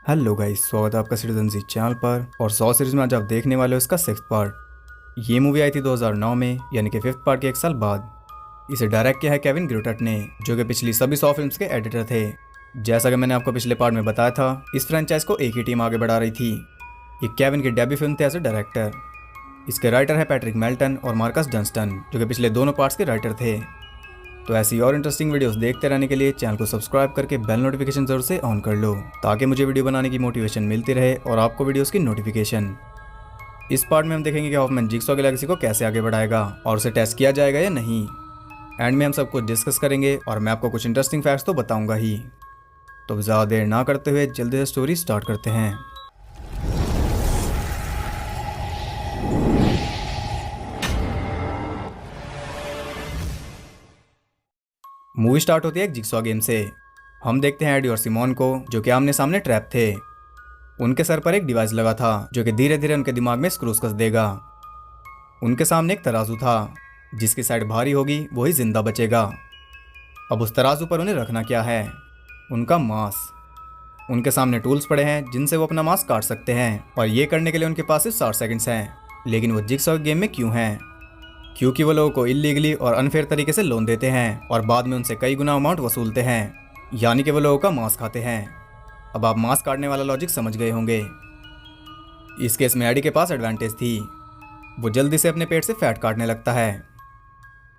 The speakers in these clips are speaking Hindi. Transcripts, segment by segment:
हेलो गाइस, स्वागत है आपका सिटीजन जी चैनल पर। और 100 सीरीज में आज आप देखने वाले हो इसका 6th पार्ट। ये मूवी आई थी 2009 में, यानी कि 5th पार्ट के 1 साल बाद। इसे डायरेक्ट किया है केविन ग्रुटट ने, जो कि पिछली सभी 100 फिल्म्स के एडिटर थे। जैसा कि मैंने आपको पिछले पार्ट में बताया था, इस फ्रेंचाइज को एक ही टीम आगे बढ़ा रही थी। ये केविन की डेब्यू फिल्म थी एज ए डायरेक्टर। इसके राइटर है पैट्रिक मेल्टन और मार्कस डंस्टन, जो कि पिछले दोनों पार्ट्स के राइटर थे। तो ऐसी और इंटरेस्टिंग वीडियोस देखते रहने के लिए चैनल को सब्सक्राइब करके बेल नोटिफिकेशन जरूर से ऑन कर लो, ताकि मुझे वीडियो बनाने की मोटिवेशन मिलती रहे और आपको वीडियोस की नोटिफिकेशन। इस पार्ट में हम देखेंगे कि हॉफमैन जिगसॉ की लेगेसी को कैसे आगे बढ़ाएगा और उसे टेस्ट किया जाएगा या नहीं। एंड में हम सब कुछ डिस्कस करेंगे और मैं आपको कुछ इंटरेस्टिंग फैक्ट्स तो बताऊंगा ही। तो ज़्यादा देर ना करते हुए जल्दी से स्टोरी स्टार्ट करते हैं। मूवी स्टार्ट होती है एक जिगसॉ गेम से। हम देखते हैं एडी और सिमोन को, जो कि आमने सामने ट्रैप थे। उनके सर पर एक डिवाइस लगा था, जो कि धीरे धीरे उनके दिमाग में स्क्रूज कस देगा। उनके सामने एक तराजू था, जिसकी साइड भारी होगी वही जिंदा बचेगा। अब उस तराजू पर उन्हें रखना क्या है? उनका मांस। उनके सामने टूल्स पड़े हैं जिनसे वो अपना मांस काट सकते हैं, और ये करने के लिए उनके पास सिर्फ 60 सेकंड्स हैं। लेकिन वो जिगसॉ गेम में क्यों हैं? क्योंकि वो लोगों को इलीगली और अनफेयर तरीके से लोन देते हैं और बाद में उनसे कई गुना अमाउंट वसूलते हैं, यानी कि वो लोगों का मांस खाते हैं। अब आप मांस काटने वाला लॉजिक समझ गए होंगे। इस केस में एडी के पास एडवांटेज थी। वो जल्दी से अपने पेट से फैट काटने लगता है।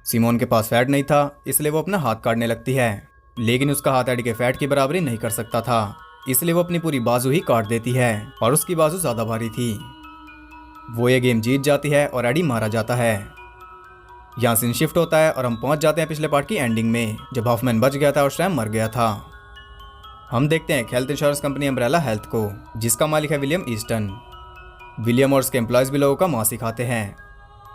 सिमोन के पास फैट नहीं था, इसलिए वो अपना हाथ काटने लगती है। लेकिन उसका हाथ एडी के फैट की बराबरी नहीं कर सकता था, इसलिए वो अपनी पूरी बाजू ही काट देती है, और उसकी बाजू ज़्यादा भारी थी। वो ये गेम जीत जाती है और एडी मारा जाता है। यहाँ सीन शिफ्ट होता है और हम पहुंच जाते हैं पिछले पार्ट की एंडिंग में, जब हॉफमैन बच गया था और सैम मर गया था। हम देखते हैं health insurance company umbrella health को, जिसका मालिक है विलियम ईस्टन। विलियम और उसके एम्प्लॉयज भी लोगों का मांस ही खाते हैं।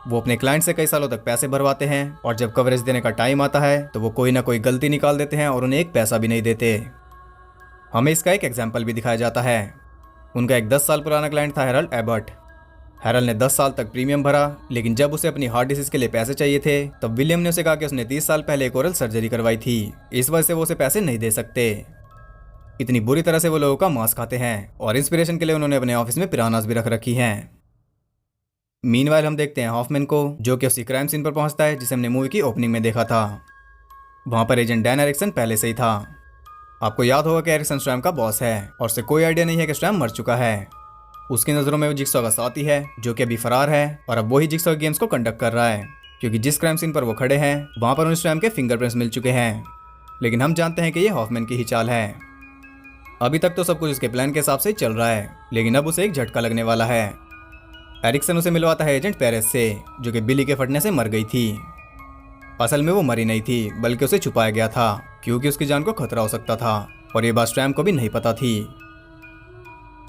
वो अपने क्लाइंट से कई सालों तक पैसे भरवाते हैं, और जब कवरेज देने का टाइम आता है तो वो कोई ना कोई गलती निकाल देते हैं और उन्हें एक पैसा भी नहीं देते। हमें इसका एक एग्जाम्पल भी दिखाया जाता है। उनका एक 10 साल पुराना क्लाइंट था हैरल्ड एबर्ट। हैरल ने 10 साल तक प्रीमियम भरा, लेकिन जब उसे अपनी हार्ट डिसीज के लिए पैसे चाहिए थे, तब विलियम ने उसे कहा कि उसने 30 साल पहले एक ओरल सर्जरी करवाई थी, इस वजह से वो उसे पैसे नहीं दे सकते। इतनी बुरी तरह से वो लोगों का मांस खाते हैं, और इंस्पिरेशन के लिए उन्होंने अपने ऑफिस में पिरानास भी रख रखी हैं। मीनवाइल हम देखते हैं हॉफमैन को, जो कि उसी क्राइम सीन पर पहुंचता है जिसे हमने मूवी की ओपनिंग में देखा था। वहां पर एजेंट डैन एरिक्सन पहले से ही था। आपको याद होगा कि एरिक्सन स्ट्रैम का बॉस है, और उसे कोई आइडिया नहीं है कि स्ट्रैम मर चुका है। उसकी नज़रों में वो जिगसॉ का साथी है, जो कि अभी फरार है, और अब वही जिगसॉ गेम्स को कंडक्ट कर रहा है, क्योंकि जिस क्राइम सीन पर वो खड़े हैं वहां पर उन स्ट्रैम के फिंगरप्रिंट्स मिल चुके हैं। लेकिन हम जानते हैं कि ये हॉफमैन की ही चाल है। अभी तक तो सब कुछ उसके प्लान के हिसाब से ही चल रहा है, लेकिन अब उसे एक झटका लगने वाला है। एरिक्सन उसे मिलवाता है एजेंट पेरेस से, जो कि बिली के फटने से मर गई थी। असल में वो मरी नहीं थी, बल्कि उसे छुपाया गया था, क्योंकि उसकी जान को खतरा हो सकता था, और ये बात स्ट्रैम को भी नहीं पता थी।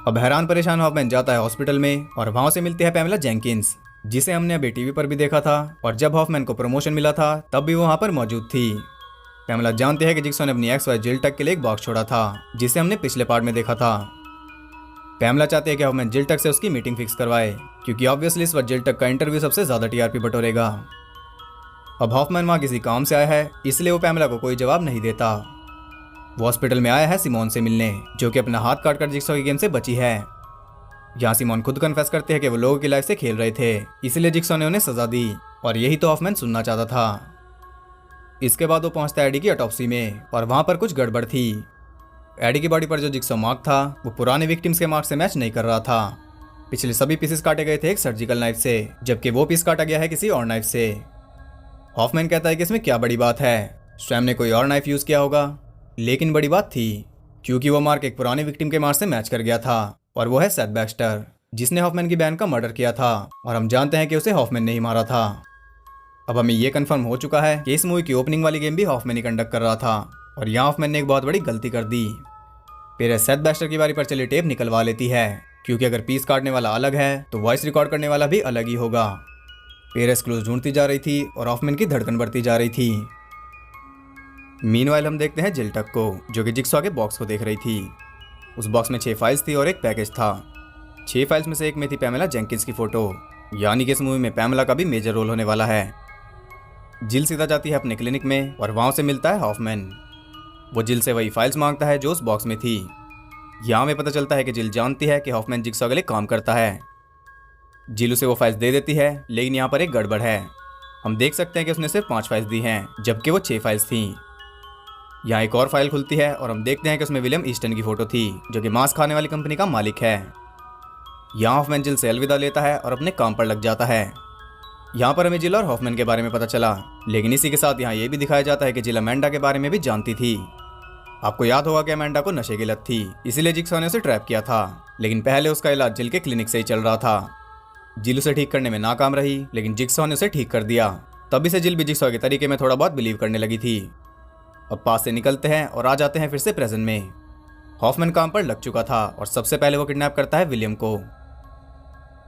अब हैरान परेशान हॉफमैन जाता है हॉस्पिटल में, और वहां से मिलती है पैमेला जेंकिंस, जिसे हमने अभी टीवी पर भी देखा था, और जब हॉफमैन को प्रमोशन मिला था तब भी वो वहां पर मौजूद थी। पैमेला जानती है कि जिगसॉ ने अपनी एक्स वाइफ जिल टक के लिए एक बॉक्स छोड़ा था, जिसे हमने पिछले पार्ट में देखा था। पैमेला चाहती है कि हॉफमैन जिल टक से उसकी मीटिंग फिक्स करवाए, क्योंकि ऑब्वियसली इस बार जिल टक का इंटरव्यू सबसे ज्यादा टीआरपी बटोरेगा। अब हॉफमैन वहां किसी काम से आया है, इसलिए वो पैमेला को कोई जवाब नहीं देता। वो हॉस्पिटल में आया है सिमोन से मिलने, जो कि अपना हाथ काटकर जिगसॉ की गेम से बची है। यहाँ सिमोन खुद कन्फेस करते हैं कि वो लोगों की लाइफ से खेल रहे थे, इसलिए जिगसॉ ने उन्हें सजा दी, और यही तो हॉफमैन सुनना चाहता था। इसके बाद वो पहुंचता है एडी की ऑटोप्सी में, और वहां पर कुछ गड़बड़ थी। एडी की बॉडी पर जो जिगसॉ मार्क था वो पुराने विक्टिम्स के मार्क से मैच नहीं कर रहा था। पिछले सभी पीसेस काटे गए थे एक सर्जिकल नाइफ से, जबकि वो पीस काटा गया है किसी और नाइफ से। हॉफमैन कहता है कि इसमें क्या बड़ी बात है, स्ट्रैम ने कोई और नाइफ यूज किया होगा। लेकिन बड़ी बात थी, क्योंकि वो मार्क एक पुराने विक्टिम के मार्क से मैच कर गया था, और वो है सेथ बैक्स्टर, जिसने हॉफमैन की बहन का मर्डर किया था, और हम जानते हैं कि उसे हॉफमैन ने ही मारा था। अब हमें ये कंफर्म हो चुका है कि इस मूवी की ओपनिंग वाली गेम भी हॉफमैन ही कंडक्ट कर रहा था, और यहाँ हॉफमैन ने एक बहुत बड़ी गलती कर दी। फिर सेथ बैक्स्टर की बारी पर चली टेप निकलवा लेती है, क्योंकि अगर पीस काटने वाला अलग है तो वॉइस रिकॉर्ड करने वाला भी अलग ही होगा। पेरेस क्लूज ढूंढती जा रही थी और हॉफमैन की धड़कन बढ़ती जा रही थी। मीनवाइल हम देखते हैं जिल टक को, जो कि जिगसॉ के बॉक्स को देख रही थी। उस बॉक्स में 6 फाइल्स थी और एक पैकेज था। 6 फाइल्स में से एक में थी पैमेला जेंकिंस की फोटो, यानी कि इस मूवी में पैमेला का भी मेजर रोल होने वाला है। जिल सीधा जाती है अपने क्लिनिक में, और वहां से मिलता है हॉफमैन। वो जिल से वही फाइल्स मांगता है जो उस बॉक्स में थी। यहाँ हमें पता चलता है कि जिल जानती है कि हॉफमैन जिक्सॉ के लिए काम करता है। जिल उसे वो फाइल्स दे देती है, लेकिन यहाँ पर एक गड़बड़ है। हम देख सकते हैं कि उसने सिर्फ 5 फाइल्स दी हैं, जबकि वो 6 फाइल्स थीं। यहाँ एक और फाइल खुलती है और हम देखते हैं कि उसमें विलियम ईस्टन की फोटो थी, जो कि मांस खाने वाली कंपनी का मालिक है। यहाँ हॉफमैन जिल से अलविदा लेता है और अपने काम पर लग जाता है। यहाँ पर हमें जिल और हॉफमैन के बारे में पता चला, लेकिन इसी के साथ यहाँ ये भी दिखाया जाता है कि जिल अमेंडा के बारे में भी जानती थी। आपको याद होगा कि अमेंडा को नशे की लत थी, इसीलिए जिक्सॉ ने उसे ट्रैप किया था, लेकिन पहले उसका इलाज जिल के क्लिनिक से ही चल रहा था। जिल उसे ठीक करने में नाकाम रही, लेकिन जिक्सॉ ने उसे ठीक कर दिया। तभी से जिल भी जिक्सॉ के तरीके में थोड़ा बहुत बिलीव करने लगी थी। अब पास से निकलते हैं और आ जाते हैं फिर से प्रेजेंट में। हॉफमैन काम पर लग चुका था और सबसे पहले वो किडनैप करता है विलियम को।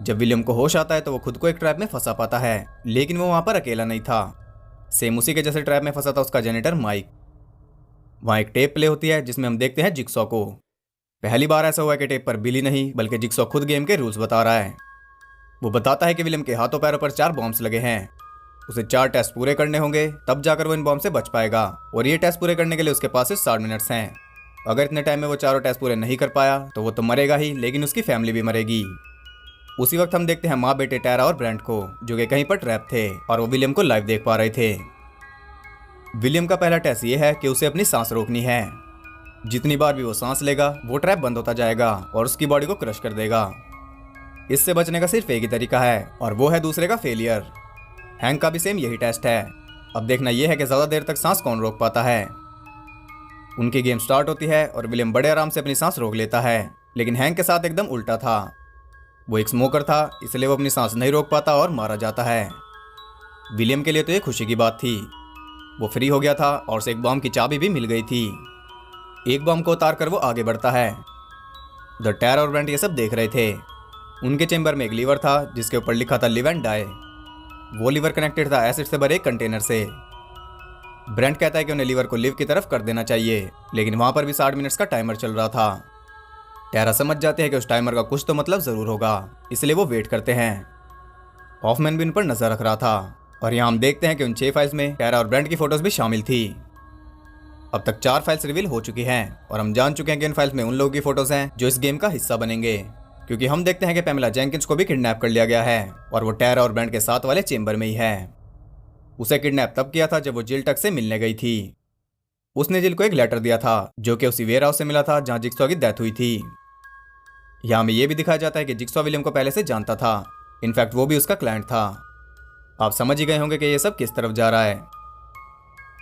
जब विलियम को होश आता है तो वो खुद को एक ट्रैप में फंसा पाता है, लेकिन वो वहां पर अकेला नहीं था। सेम उसी के जैसे ट्रैप में फंसा था उसका जेनेटर माइक। वहां एक टेप प्ले होती है जिसमें हम देखते हैं जिक्सॉ को। पहली बार ऐसा हुआ कि टेप पर बिली नहीं बल्कि जिक्सॉ खुद गेम के रूल्स बता रहा है। वो बताता है कि विलियम के हाथों पैरों पर 4 बॉम्ब्स लगे हैं। उसे 4 टेस्ट पूरे करने होंगे, तब जाकर वो इन बॉम्ब से बच पाएगा, और ये टेस्ट पूरे करने के लिए उसके पास सिर्फ 60 मिनट्स हैं। अगर इतने टाइम में वो चारों टेस्ट पूरे नहीं कर पाया तो वो तो मरेगा ही, लेकिन उसकी फैमिली भी मरेगी। उसी वक्त हम देखते हैं माँ बेटे टैरा और ब्रेंट को, जो कि कहीं पर ट्रैप थे और वो विलियम को लाइव देख पा रहे थे। विलियम का पहला टेस्ट ये है कि उसे अपनी सांस रोकनी है। जितनी बार भी वो सांस लेगा वो ट्रैप बंद होता जाएगा और उसकी बॉडी को क्रश कर देगा। इससे बचने का सिर्फ एक ही तरीका है, और वो है दूसरे का फेलियर। हैंक का भी सेम यही टेस्ट है। अब देखना यह है कि ज्यादा देर तक सांस कौन रोक पाता है। उनकी गेम स्टार्ट होती है और विलियम बड़े आराम से अपनी सांस रोक लेता है, लेकिन हैंक के साथ एकदम उल्टा था। वो एक स्मोकर था, इसलिए वो अपनी सांस नहीं रोक पाता और मारा जाता है। विलियम के लिए तो ये खुशी की बात थी। वो फ्री हो गया था और उसे एक बॉम्ब की चाबी भी मिल गई थी। एक बॉम्ब को उतार कर वो आगे बढ़ता है। द टैरा और ब्रेंट ये सब देख रहे थे। उनके चेंबर में एक लीवर था जिसके ऊपर लिखा था लिव एंड डाई। वो लीवर कनेक्टेड था एसिड से भरे एक कंटेनर से। ब्रेंट कहता है कि उन्हें लीवर को लिव की तरफ कर देना चाहिए, लेकिन वहां पर भी 60 मिनट्स का टाइमर चल रहा था। टैरा समझ जाते हैं कि उस टाइमर का कुछ तो मतलब जरूर होगा, इसलिए वो वेट करते हैं। हॉफमैन भी उन पर नजर रख रहा था, और यहाँ हम देखते हैं कि उन 6 फाइल्स में टैरा और ब्रेंट की फोटोज भी शामिल थी। अब तक 4 फाइल्स रिवील हो चुकी हैं और हम जान चुके हैं कि इन फाइल्स में उन लोगों की फोटोज हैं जो इस गेम का हिस्सा बनेंगे, क्योंकि हम देखते हैं कि पैमेला जेंकिंस को भी किडनैप कर लिया गया है और वो टैरा और ब्रेंट के साथ वाले चेंबर में ही है। उसे किडनैप तब किया था जब वो जिल टक से मिलने गई थी। उसने जिल को एक लेटर दिया था जो कि उसी वेयर हाउस से मिला था जहां जिक्सॉ की डेथ हुई थी। यहाँ हमें यह भी दिखाया जाता है कि जिक्सॉ विलियम को पहले से जानता था। इनफैक्ट वो भी उसका क्लाइंट था। आप समझ ही गए होंगे कि ये सब किस तरफ जा रहा है।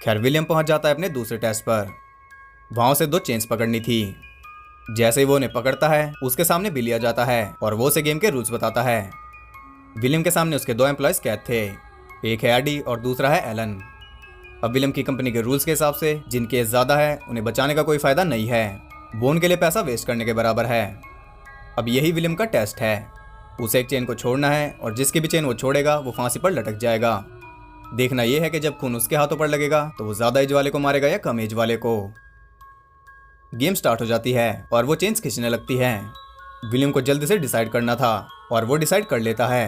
खैर, विलियम पहुंच जाता है अपने दूसरे टेस्ट पर। वहां उसे 2 चेन्स पकड़नी थी। जैसे ही वो उन्हें पकड़ता है उसके सामने बिली आ जाता है और वो उसे गेम के रूल्स बताता है। विलियम के सामने उसके 2 एम्प्लॉयज कैद थे, एक है एडी और दूसरा है एलन। अब विलियम की कंपनी के रूल्स के हिसाब से जिनकी एज ज्यादा है उन्हें बचाने का कोई फायदा नहीं है, वो उनके लिए पैसा वेस्ट करने के बराबर है। अब यही विलियम का टेस्ट है। उसे एक चेन को छोड़ना है और जिसकी भी चेन वो छोड़ेगा वो फांसी पर लटक जाएगा। देखना यह है कि जब खून उसके हाथों पर लगेगा तो वो ज्यादा एज वाले को मारेगा या कम एज वाले को। गेम स्टार्ट हो जाती है और वो चेन्स खींचने लगती है। विलियम को जल्दी से डिसाइड करना था और वो डिसाइड कर लेता है।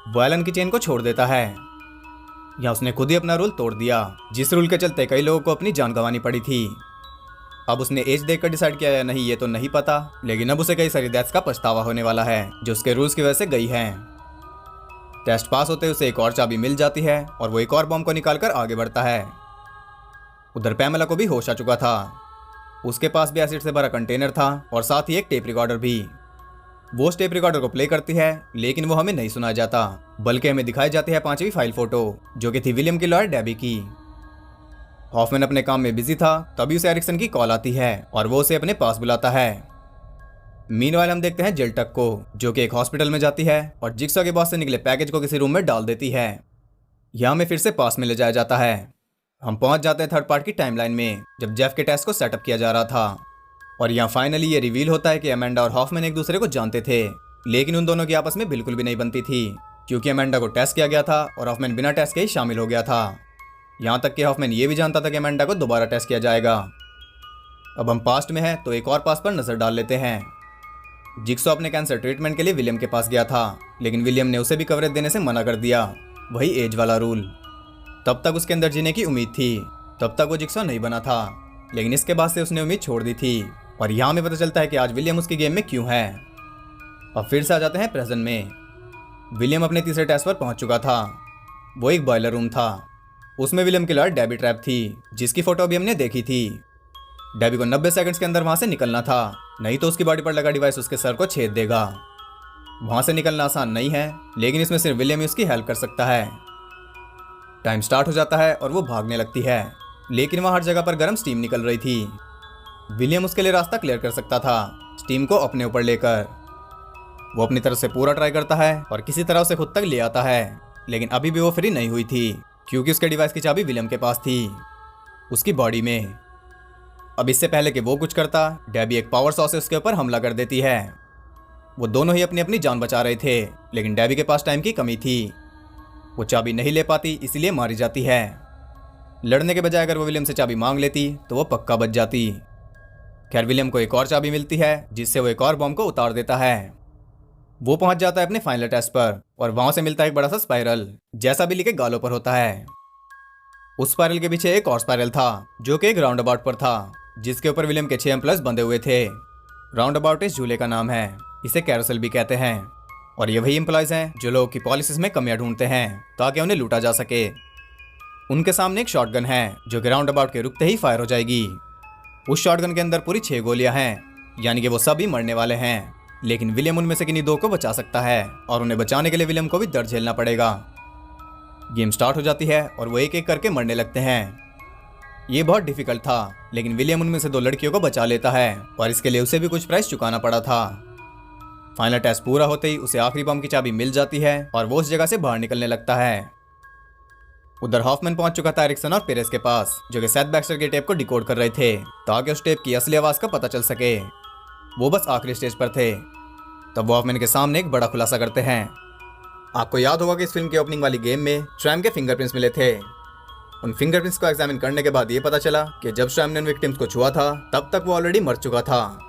वो एलन की चेन को छोड़ देता है। या उसने खुद ही अपना रूल तोड़ दिया, जिस रूल के चलते कई लोगों को अपनी जान गंवानी पड़ी थी। अब उसने एज देखकर डिसाइड किया या नहीं ये तो नहीं पता, लेकिन अब उसे कई सारी डेथ्स का पछतावा होने वाला है जो उसके रूल्स की वजह से गई हैं। टेस्ट पास होते उसे एक और चाबी मिल जाती है और वो एक और बॉम्ब को निकालकर आगे बढ़ता है। उधर पैमेला को भी होश आ चुका था। उसके पास भी एसिड से भरा कंटेनर था और साथ ही एक टेप रिकॉर्डर भी। वो उस टेप रिकॉर्डर को प्ले करती है, लेकिन वो हमें नहीं सुना जाता, बल्कि हमें दिखाई जाती है 5वीं फाइल फोटो जो कि थी विलियम की लॉयर डेबी की। हॉफमैन अपने काम में बिजी था, तभी उसे एरिक्सन की कॉल आती है और वो उसे अपने पास बुलाता है। मीनवाइल हम देखते हैं जिल टक को, जो कि एक हॉस्पिटल में जाती है और जिक्सॉ के बॉस से निकले पैकेज को किसी रूम में डाल देती है। यहाँ हमें फिर से पास में ले जाया जाता है। हम पहुंच जाते हैं थर्ड पार्ट की टाइमलाइन में, जब जेफ के टेस्ट को सेटअप किया जा रहा था। और यहाँ फाइनली ये रिवील होता है कि अमेंडा और हॉफमैन एक दूसरे को जानते थे, लेकिन उन दोनों की आपस में बिल्कुल भी नहीं बनती थी, क्योंकि अमेंडा को टेस्ट किया गया था और हॉफमैन बिना टेस्ट के ही शामिल हो गया था। यहाँ तक कि हॉफमैन ये भी जानता था कि अमेंडा को दोबारा टेस्ट किया जाएगा। अब हम पास्ट में हैं तो एक और पास पर नजर डाल लेते हैं। जिक्सॉ अपने कैंसर ट्रीटमेंट के लिए विलियम के पास गया था, लेकिन विलियम ने उसे भी कवरेज देने से मना कर दिया, वही एज वाला रूल। तब तक उसके अंदर जीने की उम्मीद थी, तब तक वो जिक्सॉ नहीं बना था, लेकिन इसके बाद से उसने उम्मीद छोड़ दी थी। और यहाँ में पता चलता है कि आज विलियम उसकी गेम में क्यों है। अब फिर से आ जाते हैं प्रेजेंट में। विलियम अपने तीसरे टेस्ट पर पहुंच चुका था। वो एक बॉयलर रूम था। उसमें विलियम की लॉयर डेबी ट्रैप थी, जिसकी फोटो अभी हमने देखी थी। डेबी को 90 सेकंड्स के अंदर वहां से निकलना था, नहीं तो उसकी बॉडी पर लगा डिवाइस उसके सर को छेद देगा। वहां से निकलना आसान नहीं है, लेकिन इसमें सिर्फ विलियम ही उसकी हेल्प कर सकता है। टाइम स्टार्ट हो जाता है और वो भागने लगती है, लेकिन वहां हर जगह पर गर्म स्टीम निकल रही थी। विलियम उसके लिए रास्ता क्लियर कर सकता था, स्टीम को अपने ऊपर लेकर। वो अपनी तरफ से पूरा ट्राई करता है और किसी तरह उसे खुद तक ले आता है, लेकिन अभी भी वो फ्री नहीं हुई थी, क्योंकि उसके डिवाइस की चाबी विलियम के पास थी, उसकी बॉडी में। अब इससे पहले कि वो कुछ करता, डेबी एक पावर सॉ से उसके ऊपर हमला कर देती है। वो दोनों ही अपनी अपनी जान बचा रहे थे, लेकिन डेबी के पास टाइम की कमी थी। वो चाबी नहीं ले पाती, इसलिए मारी जाती है। लड़ने के बजाय अगर वो विलियम से चाबी मांग लेती तो वो पक्का बच जाती। खैर, विलियम को एक और चाबी मिलती है, जिससे वो एक और बॉम्ब को उतार देता है। वो पहुंच जाता है अपने फाइनल टेस्ट पर और वहां से मिलता है एक बड़ा सा स्पाइरल, जैसा बिली के गालों पर होता है। उस स्पाइरल के पीछे एक और स्पाइरल था, जो कि एक राउंड अबाउट पर था, जिसके ऊपर विलियम के 6 एम्प्लॉयज बंधे हुए थे। राउंड अबाउट इस झूले का नाम है, इसे कैरोसेल भी कहते हैं। और ये वही एम्प्लॉयज हैं जो लोगों की पॉलिसीज में कमियां ढूंढते हैं ताकि उन्हें लूटा जा सके। उनके सामने एक शॉटगन है, जो कि राउंड अबाउट के रुकते ही फायर हो जाएगी। उस शॉटगन के अंदर पूरी 6 गोलियां हैं, यानी कि वो सभी मरने वाले हैं। लेकिन विलियम उनमें से किन्हीं 2 को बचा सकता है, और उन्हें बचाने के लिए विलियम को भी दर्द झेलना पड़ेगा। गेम स्टार्ट हो जाती है और वो एक एक करके मरने लगते हैं। ये बहुत डिफिकल्ट था, लेकिन विलियम उनमें से 2 लड़कियों को बचा लेता है, और इसके लिए उसे भी कुछ प्राइस चुकाना पड़ा था। फाइनल टेस्ट पूरा होते ही उसे आखिरी बम की चाबी मिल जाती है और वो उस जगह से बाहर निकलने लगता है। उधर हॉफमैन पहुंच चुका था एरिक्सन और पेरेस के पास, जो कि सेथ बैक्स्टर के टेप को डिकोड कर रहे थे ताकि उस टेप की असली आवाज का पता चल सके। वो बस आखिरी स्टेज पर थे। तब वो हॉफमैन के सामने एक बड़ा खुलासा करते हैं। आपको याद होगा कि इस फिल्म की ओपनिंग वाली गेम में श्रैम के फिंगरप्रिंट्स मिले थे। उन फिंगरप्रिंट्स को एग्जामिन करने के बाद ये पता चला कि जब श्रैम ने उन विक्टिम्स को छुआ था, तब तक वो ऑलरेडी मर चुका था,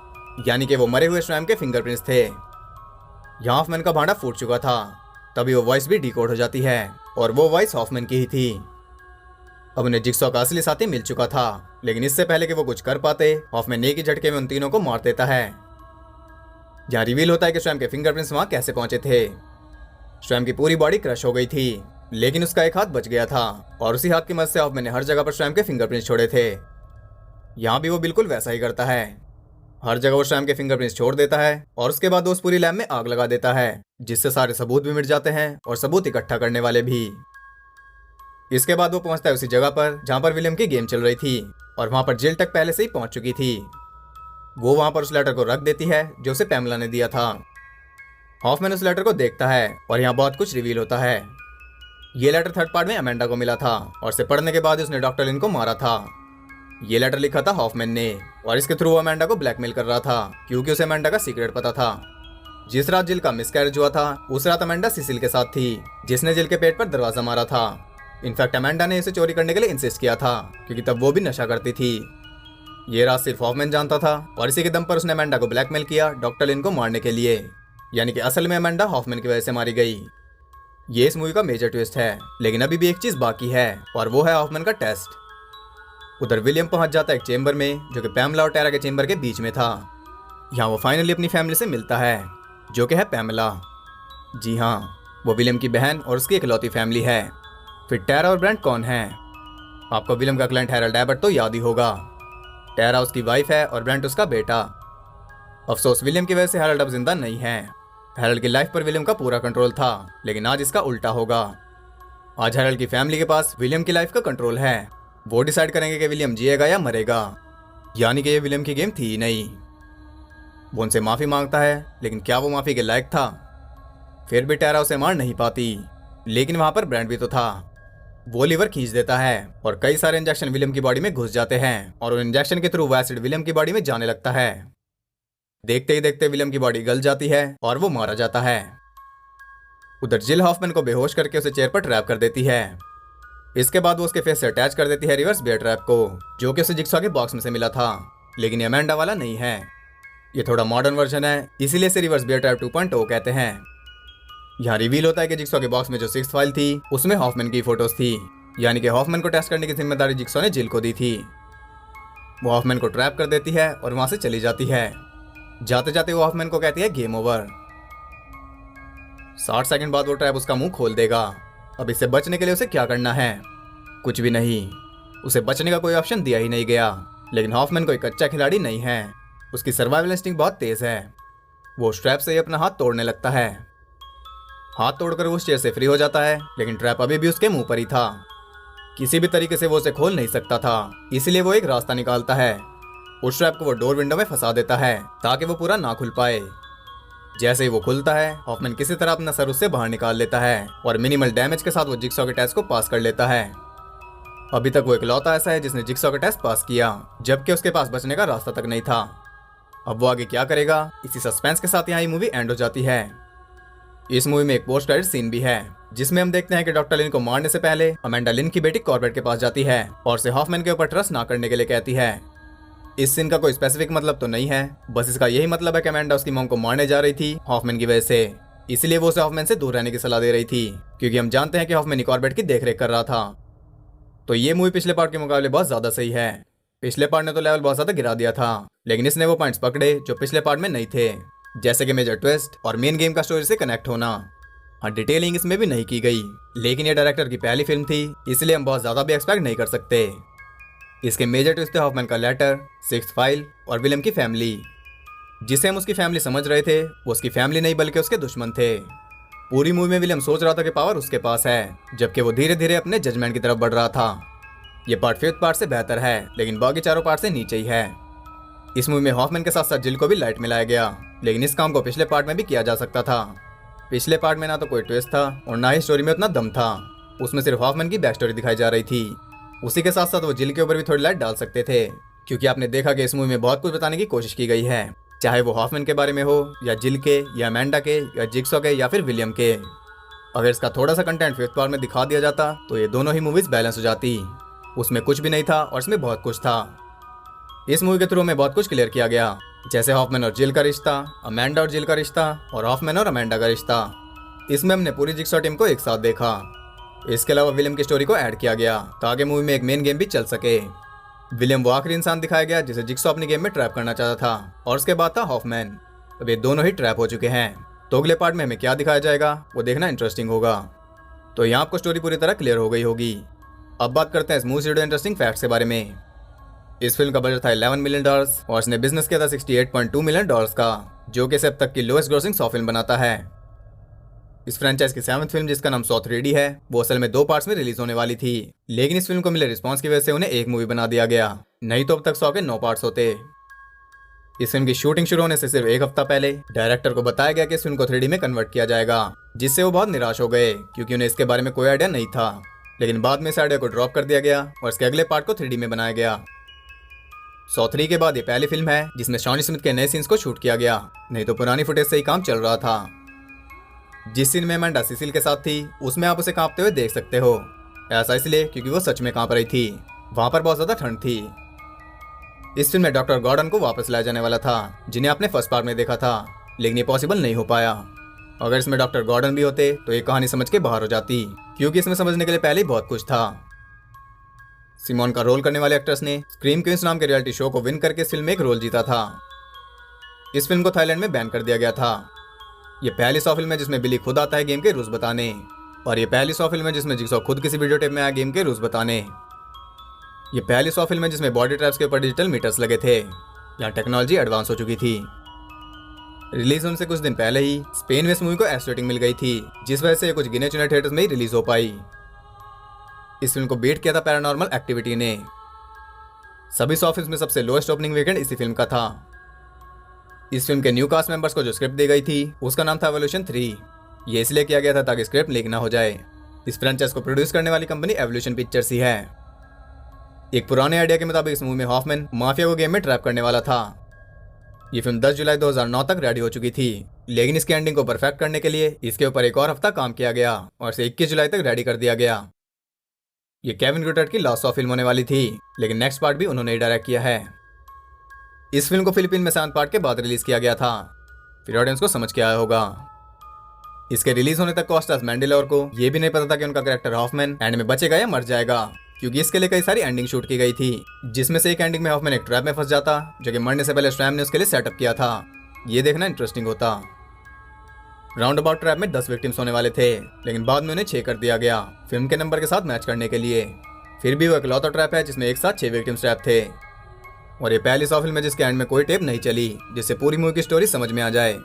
यानी कि वो मरे हुए श्रैम के फिंगरप्रिंट्स थे। यहाँ हॉफमैन का भांडा फूट चुका था। तभी वो वॉइस भी डिकोड हो जाती है, और वो वॉइस हॉफमैन की ही थी। अब उन्हें जिक्सॉ का असली साथी मिल चुका था, लेकिन इससे पहले कि वो कुछ कर पाते, हॉफमैन एक ही झटके में उन तीनों को मार देता है। यहाँ रिवील होता है कि श्रैम के फिंगरप्रिंट्स वहां कैसे पहुंचे थे। श्रैम की पूरी बॉडी क्रश हो गई थी, लेकिन उसका एक हाथ बच गया था, और उसी हाथ की मदद से हॉफमैन ने हर जगह पर श्रैम के फिंगरप्रिंट्स छोड़े थे। यहाँ भी वो बिल्कुल वैसा ही करता है। हर जगह वो श्रैम के फिंगरप्रिंट्स छोड़ देता है, और उसके बाद वो उस पूरी लैब में आग लगा देता है, जिससे सारे सबूत भी मिट जाते हैं और सबूत इकट्ठा करने वाले भी। इसके बाद वो पहुंचता है उसी जगह पर जहां पर विलियम की गेम चल रही थी, और वहां पर जिल तक पहले से ही पहुंच चुकी थी। वो वहां पर उस लेटर को रख देती है जो उसे पैमला ने दिया था। हॉफमैन उस लेटर को देखता है और यहाँ बहुत कुछ रिवील होता है। ये लेटर थर्ड पार्ट में अमेंडा को मिला था, और इसे पढ़ने के बाद उसने डॉक्टर लिन को मारा था। ये लेटर लिखा था हॉफमैन ने, और इसके थ्रू वो अमेंडा को ब्लैकमेल कर रहा था, क्योंकि उसे अमेंडा का सीक्रेट पता था। जिस रात जिल का मिसकैरेज हुआ था, उस रात अमेंडा सिसिल के साथ थी, जिसने जिल के पेट पर दरवाजा मारा था। इनफैक्ट अमेंडा ने इसे चोरी करने के लिए इंसिस्ट किया था, क्योंकि तब वो भी नशा करती थी। ये राज सिर्फ हॉफमैन जानता था, और इसी के दम पर उसने अमेंडा को ब्लैकमेल किया डॉक्टर लिन को मारने के लिए, यानी कि असल में अमेंडा हॉफमैन की वजह से मारी गई। ये इस मूवी का मेजर ट्विस्ट है, लेकिन अभी भी एक चीज बाकी है, और वो है हॉफमैन का टेस्ट। उधर विलियम पहुंच जाता है एक चेंबर में, जो कि पैमला और टेरा के चेंबर के बीच में था। यहाँ वो फाइनली अपनी फैमिली से मिलता है, जो कि है पैमला। जी हाँ, वो विलियम की बहन और उसकी इकलौती फैमिली है। फिर टेरा और ब्रेंट कौन है? आपको विलियम का क्लाइंट हैरल्ड एबर्ट तो याद ही होगा। टेरा उसकी वाइफ है और ब्रेंट उसका बेटा। अफसोस विलियम की वजह से हैरल्ड अब जिंदा नहीं है। हैरल्ड की लाइफ पर विलियम का पूरा कंट्रोल था, लेकिन आज इसका उल्टा होगा। आज हैरल्ड की फैमिली के पास विलियम की लाइफ का कंट्रोल है। वो डिसाइड करेंगे कि विलियम जिएगा या मरेगा, यानी कि ये विलियम की गेम थी ही नहीं। वो उनसे माफी मांगता है, लेकिन क्या वो माफी के लायक था? फिर भी टेरा उसे मार नहीं पाती, लेकिन वहां पर ब्रेंट भी तो था। वो लीवर खींच देता है और कई सारे इंजेक्शन विलियम की बॉडी में घुस जाते हैं, और उन इंजेक्शन के थ्रू वो एसिड विलियम की बॉडी में जाने लगता है। देखते ही देखते विलियम की बॉडी गल जाती है और वो मारा जाता है। उधर जिल हॉफमैन को बेहोश करके उसे चेयर पर ट्रैप कर देती है। इसके बाद वो उसके फेस से अटैच कर देती है रिवर्स बियर ट्रैप को, जो कि उसे जिक्सॉ के बॉक्स में से मिला था, लेकिन ये अमेंडा वाला नहीं है। ये थोड़ा मॉडर्न वर्जन है, इसीलिए इसे रिवर्स बियर ट्रैप 2.0 कहते हैं। यहाँ रिवील होता है कि जिक्सॉ के बॉक्स में जो 6th फाइल थी, उसमें हॉफमैन की फोटोज थी, यानी कि हॉफमैन को टेस्ट करने की जिम्मेदारी जिक्सॉ ने जिल को दी थी। वो हॉफमैन को ट्रैप कर देती है और वहां से चली जाती है। जाते जाते वो हॉफमैन को कहती है गेम ओवर। 60 सेकंड बाद वो ट्रैप उसका मुंह खोल देगा। अब इससे बचने के लिए उसे क्या करना है? कुछ भी नहीं। उसे बचने का कोई ऑप्शन दिया ही नहीं गया। लेकिन हॉफमैन कोई कच्चा खिलाड़ी नहीं है। उसकी सर्वाइवल इंस्टिंक्ट बहुत तेज है। वो उस ट्रैप से ही अपना हाथ तोड़ने लगता है। हाथ तोड़कर वो उस चेयर से फ्री हो जाता है, लेकिन ट्रैप अभी भी उसके मुंह पर ही था। किसी भी तरीके से वो उसे खोल नहीं सकता था, इसलिए वो एक रास्ता निकालता है। उस ट्रैप को वो डोर विंडो में फंसा देता है ताकि वो पूरा ना खुल पाए। जैसे ही वो खुलता है, हॉफमैन किसी तरह अपना सर उससे बाहर निकाल लेता है और मिनिमल डैमेज के साथ वो जिगसॉ के टेस्ट को पास कर लेता है। अभी तक वो इकलौता ऐसा है जिसने जिगसॉ का टेस्ट पास किया, जबकि उसके पास बचने का रास्ता तक नहीं था। अब वो आगे क्या करेगा, इसी सस्पेंस के साथ यहाँ ये मूवी एंड हो जाती है। इस मूवी में एक पोस्ट क्रेडिट सीन भी है, जिसमें हम देखते हैं कि डॉक्टर लिन को मारने से पहले अमेंडा लिन की बेटी कॉर्बेट के पास जाती है और उसे हॉफमैन के ऊपर ट्रस्ट ना करने के लिए कहती है। इस सीन का कोई स्पेसिफिक मतलब तो नहीं है, बस इसका यही मतलब है कि अमेंडा उसकी मॉम को मारने जा रही थी हॉफमैन की वजह से, इसलिए वो उसे हॉफमैन से दूर रहने की सलाह दे रही थी, क्योंकि हम जानते हैं कि हॉफमैन कॉर्बेट की देखरेख कर रहा था। तो ये मूवी पिछले पार्ट के मुकाबले बहुत ज्यादा सही है। पिछले पार्ट ने तो लेवल बहुत ज्यादा गिरा दिया था, लेकिन इसने वो पॉइंट्स पकड़े जो पिछले पार्ट में नहीं थे, जैसे कि मेजर ट्विस्ट और मेन गेम का स्टोरी से कनेक्ट होना। हाँ, डिटेलिंग इसमें भी नहीं की गई, लेकिन ये डायरेक्टर की पहली फिल्म थी, इसलिए हम बहुत ज्यादा भी एक्सपेक्ट नहीं कर सकते। इसके मेजर ट्विस्ट थे हॉफमैन का लेटर, सिक्स्थ फाइल और विलियम की फैमिली। जिसे हम उसकी फैमिली समझ रहे थे, वो उसकी फैमिली नहीं बल्कि उसके दुश्मन थे। पूरी मूवी में विलियम सोच रहा था कि पावर उसके पास है, जबकि वो धीरे धीरे अपने जजमेंट की तरफ बढ़ रहा था। ये पार्ट फिफ्थ पार्ट से बेहतर है, लेकिन बाकी चारों पार्ट से नीचे ही है। इस मूवी में हॉफमैन के साथ साथ जिल को भी लाइट मिलाया गया, लेकिन इस काम को पिछले पार्ट में भी किया जा सकता था। पिछले पार्ट में ना तो कोई ट्विस्ट था और ना ही स्टोरी में उतना दम था। उसमें सिर्फ हॉफमैन की बैक स्टोरी दिखाई जा रही थी। उसी के साथ साथ वो जिल के ऊपर भी थोड़ी लाइट डाल सकते थे, क्योंकि आपने देखा कि इस मूवी में बहुत कुछ बताने की कोशिश की गई है, चाहे वो हॉफमैन के बारे में हो या जिल के या अमेंडा के या जिगसॉ के या फिर विलियम के। अगर इसका थोड़ा सा कंटेंट फिफ्थ पार्ट में दिखा दिया जाता तो ये दोनों ही मूवीज बैलेंस हो जाती। उसमें कुछ भी नहीं था और इसमें बहुत कुछ था। इस मूवी के थ्रू में बहुत कुछ क्लियर किया गया, जैसे हॉफमैन और जिल का रिश्ता, अमेंडा और जिल का रिश्ता और हॉफमैन और अमेंडा का रिश्ता। इसमें हमने पूरी जिगसॉ टीम को एक साथ देखा। इसके अलावा विलियम की स्टोरी को ऐड किया गया ताकि मूवी में एक मेन गेम भी चल सके। विलियम वो आखिरी इंसान दिखाया गया जिसे जिगसॉ अपनी गेम में ट्रैप करना चाहता था, और उसके बाद था हॉफमैन। अब ये दोनों ही ट्रैप हो चुके हैं, तो अगले पार्ट में हमें क्या दिखाया जाएगा वो देखना इंटरेस्टिंग होगा। तो यहाँ आपको स्टोरी पूरी तरह क्लियर हो गई होगी। अब बात करते हैं इस मूवी से जुड़े इंटरेस्टिंग फैक्ट्स के बारे में। इस फिल्म का बजट था $11 मिलियन और इसने बिजनेस किया था $68.2 मिलियन का, जो कि इसे अब तक की लोएस्ट ग्रोसिंग सॉ फिल्म बनाता है। इस फ्रेंचाइज की 7th फिल्म, जिसका नाम सॉ 3D है, वो असल में 2 पार्ट्स में रिलीज होने वाली थी, लेकिन इस फिल्म को मिले रिस्पांस की वजह से उन्हें एक मूवी बना दिया गया, नहीं तो अब तक सॉ के 9 पार्ट्स होते। इस फिल्म की शूटिंग शुरू होने से सिर्फ एक हफ्ता पहले डायरेक्टर को बताया गया कि इस फिल्म को 3D में कन्वर्ट किया जाएगा, जिससे वो बहुत निराश हो गए क्योंकि उन्हें इसके बारे में कोई आइडिया नहीं था। लेकिन बाद में इस आइडिया को ड्रॉप कर दिया गया और इसके अगले पार्ट को 3D में बनाया गया। सॉ 3 के बाद ये पहली फिल्म है जिसमें शॉनी स्मिथ के नए सीन्स को शूट किया गया, नहीं तो पुरानी फुटेज से ही काम चल रहा था। जिस सीन में अमेंडा सिसिल के साथ थी, उसमें आप उसे कांपते हुए देख सकते हो। ऐसा इसलिए क्योंकि वो सच में कांप रही थी, वहां पर बहुत ज्यादा ठंड थी। इस फिल्म में डॉक्टर गॉर्डन को वापस लाया जाने वाला था, जिन्हें आपने फर्स्ट पार्ट में देखा था, लेकिन ये पॉसिबल नहीं हो पाया। अगर इसमें डॉक्टर गॉर्डन भी होते तो ये कहानी समझ के बाहर हो जाती, क्योंकि इसमें समझने के लिए पहले ही बहुत कुछ था। सिमोन का रोल करने वाले एक्ट्रेस ने स्क्रीम क्वींस नाम के रियलिटी शो को विन करके इस फिल्म में एक रोल जीता था। इस फिल्म को थाईलैंड में बैन कर दिया गया था। ये पहली सॉ फिल्म है जिसमें बिली खुद आता है गेम के रूल्स बताने, और ये पहली सॉ फिल्म है जिसमें जिगसॉ खुद किसी वीडियो टेप में आया गेम के रूल्स बताने। ये पहली सॉ फिल्म है जिसमें बॉडी ट्रैप्स के ऊपर डिजिटल मीटर्स लगे थे। यहाँ टेक्नोलॉजी एडवांस हो चुकी थी। रिलीज होने से कुछ दिन पहले ही स्पेन में इस मूवी को एस रेटिंग मिल गई थी, जिस वजह से ये कुछ गिने चुने थिएटर्स में ही रिलीज हो पाई। इस फिल्म को बीट किया था पैरानॉर्मल एक्टिविटी ने। सभी सॉ फिल्म्स में सबसे लोएस्ट ओपनिंग वीकेंड इसी फिल्म का था। इस फिल्म के न्यू कास्ट मेंबर्स को जो स्क्रिप्ट दी गई थी उसका नाम था एवोल्यूशन 3। ये इसलिए किया गया था ताकि स्क्रिप्ट लीक ना हो जाए। इस फ्रेंचाइज को प्रोड्यूस करने वाली कंपनी एवोल्यूशन पिक्चर्स ही है। एक पुराने आइडिया के मुताबिक इस मूवी में हॉफमैन माफिया को गेम में ट्रैप करने वाला था। ये फिल्म 10 जुलाई 2009 तक रेडी हो चुकी थी, लेकिन इसकी एंडिंग को परफेक्ट करने के लिए इसके ऊपर एक और हफ्ता काम किया गया और इसे 21 जुलाई तक रेडी कर दिया गया। ये केविन ग्रुटेट की लास्ट सॉ फिल्म होने वाली थी, लेकिन नेक्स्ट पार्ट भी उन्होंने ही डायरेक्ट किया है। इस फिल्म को फिलीपीन में 7 पार्ट के बाद रिलीज किया गया था, फिर ऑडियंस को समझ के आया होगा। इसके रिलीज होने तक कॉस्टास मैंडेलोर को यह भी नहीं पता था कि उनका कैरेक्टर हॉफमैन एंड में बचेगा या मर जाएगा, क्योंकि इसके लिए कई सारी एंडिंग शूट की गई थी, जिसमें से एक एंडिंग में हॉफमैन एक ट्रैप में फंस जाता जो कि मरने से पहले स्ट्रैम ने उसके लिए सेटअप किया था। ये देखना इंटरेस्टिंग होता। राउंड अबाउट ट्रैप में 10 विक्टिम्स होने वाले थे, लेकिन बाद में उन्हें 6 कर दिया गया फिल्म के नंबर के साथ मैच करने के लिए। फिर भी वो इकलौता ट्रैप है जिसमें एक साथ 6 विक्टिम्स ट्रैप थे, और ये पहली सॉ फिल्म है जिसके एंड में कोई टेप नहीं चली, जिससे पूरी मूवी की स्टोरी समझ में आ जाए।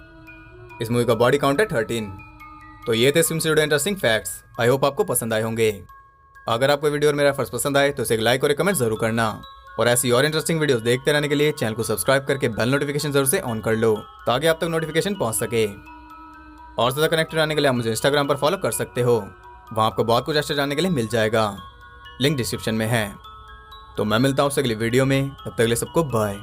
इस मूवी का बॉडी काउंट है 13। तो ये थे फिल्म से जुड़े इंटरेस्टिंग फैक्ट्स। आई होप आपको पसंद आए होंगे। अगर आपको वीडियो और मेरा फर्स्ट पसंद आए तो इसे एक लाइक और एक कमेंट जरूर करना, और ऐसी और इंटरेस्टिंग वीडियोस देखते रहने के लिए चैनल को सब्सक्राइब करके बेल नोटिफिकेशन जरूर से ऑन कर लो, ताकि आप तक नोटिफिकेशन पहुंच सके। और ज़्यादा कनेक्टेड रहने के लिए आप मुझे इंस्टाग्राम पर फॉलो कर सकते हो, वहाँ आपको बहुत कुछ एक्स्ट्रा जानने के लिए मिल जाएगा, लिंक डिस्क्रिप्शन में है। तो मैं मिलता हूँ आपसे अगली वीडियो में, तब तक के लिए सबको बाय।